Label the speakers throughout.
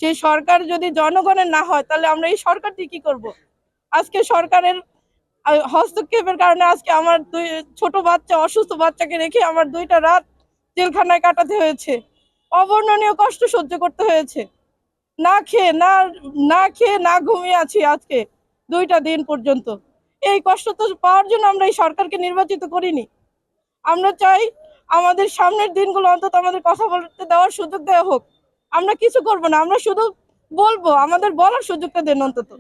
Speaker 1: সেই সরকার যদি জনগণের না হয় তাহলে আমরা এই সরকারটি কি করব? আজকে সরকারের হস্তক্ষেপের কারণে আজকে আমার দুই ছোট বাচ্চা, অসুস্থ বাচ্চাকে রেখে আমার 2টা রাত জেলখানায় কাটাতে হয়েছে। অবর্ণনীয় কষ্ট সহ্য করতে হয়েছে। না খেয়ে না ঘুমিয়ে আছি আজকে 2টা দিন পর্যন্ত। এই কষ্ট তো পাওয়ার জন্য আমরা এই সরকারকে নির্বাচিত করিনি। আমরা চাই আমাদের সামনের দিনগুলো অন্তত আমাদের কথা বলতে দেওয়ার সুযোগ দেওয়া হোক। আমরা কিছু করব না, আমরা শুধু বলবো, আমাদের বলার সুযোগটা দেন অন্তত।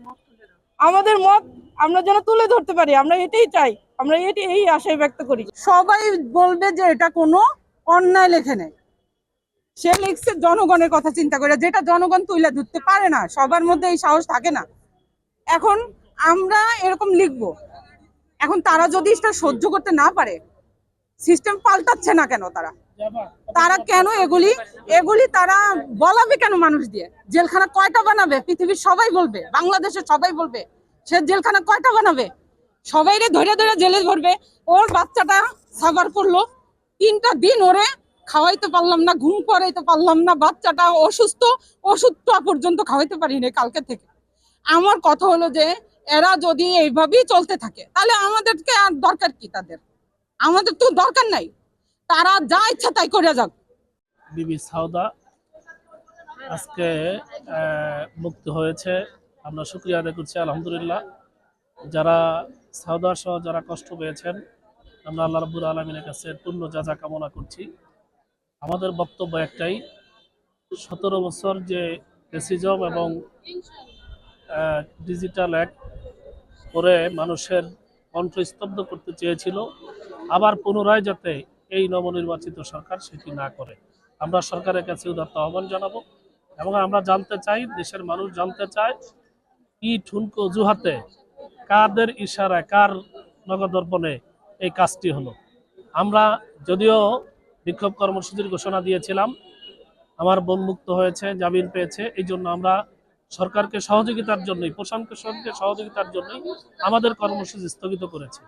Speaker 1: আমাদের মত আমরা যেন তুলে ধরতে পারি, আমরা এটাই চাই, আমরা এই আশাই ব্যক্ত করি।
Speaker 2: সবাই বলবে যে এটা কোনো অন্যায় লেখে নেই, সে লিখছে জনগণের কথা চিন্তা করে, যেটা জনগণ তুলে ধরতে পারে না, সবার মধ্যে এই সাহস থাকে না। এখন আমরা এরকম লিখবো, এখন তারা যদি এটা সহ্য করতে না পারে, সিস্টেম পাল্টাচ্ছে না কেন? তারা কেন এগুলি তারা বলাবে কেন? মানুষ দিয়ে জেলখানা কয়টা বানাবে? পৃথিবীর সবাই বলবে, বাংলাদেশের সবাই বলবে সে জেলখানা কয়টা বানাবে। সবাই ধরে ধরে জেলে ধরবে। ওর বাচ্চাটা সাফার করলো 3টা দিন, ওরে খাওয়াইতে পারলাম না, ঘুম করাইতে পারলাম না, বাচ্চাটা অসুস্থ, ওষুধটা পর্যন্ত খাওয়াইতে পারিনি কালকে থেকে। আমার কথা হলো যে এরা যদি এইভাবেই চলতে থাকে তাহলে আমাদেরকে আর দরকার কি? আমাদের তো দরকার নাই, তারা যা ইচ্ছা তাই করে যাক।
Speaker 3: বিবি সাউদা আজকে মুক্ত হয়েছে, আমরা শুকরিয়া আদায় করছি আলহামদুলিল্লাহ। যারা সাউদা সহ যারা কষ্ট পেয়েছেন, আমরা আল্লাহ রাব্বুল আলামিনের কাছে পূর্ণ জাযা কামনা করছি। আমাদের বক্তব্য একটাই, 17 বছর যে ফ্যাসিজম এবং ডিজিটাল অ্যাক্ট করে মানুষের কণ্ঠ স্তব্ধ করতে চেয়েছিল, আবার পুনরায় যাতে এই নবনির্বাচিত সরকার সেটি না করে, আমরা সরকারের কাছে উদাত্ত আহ্বান জানাবো। এবং আমরা জানতে চাই, দেশের মানুষ জানতে চায়, কি ঠুনকো অজুহাতে, কাদের ইশারায়, কার নগদর্পণে এই কাজটি হলো। আমরা যদিও বিক্ষোভ কর্মসূচির ঘোষণা দিয়েছিলাম, আমার বোন মুক্ত হয়েছে, জামিন পেয়েছে, এই জন্য আমরা সরকারকে সহযোগিতার জন্যই, প্রশাসনকে সহযোগিতার জন্যই আমাদের কর্মসূচি স্থগিত করেছি।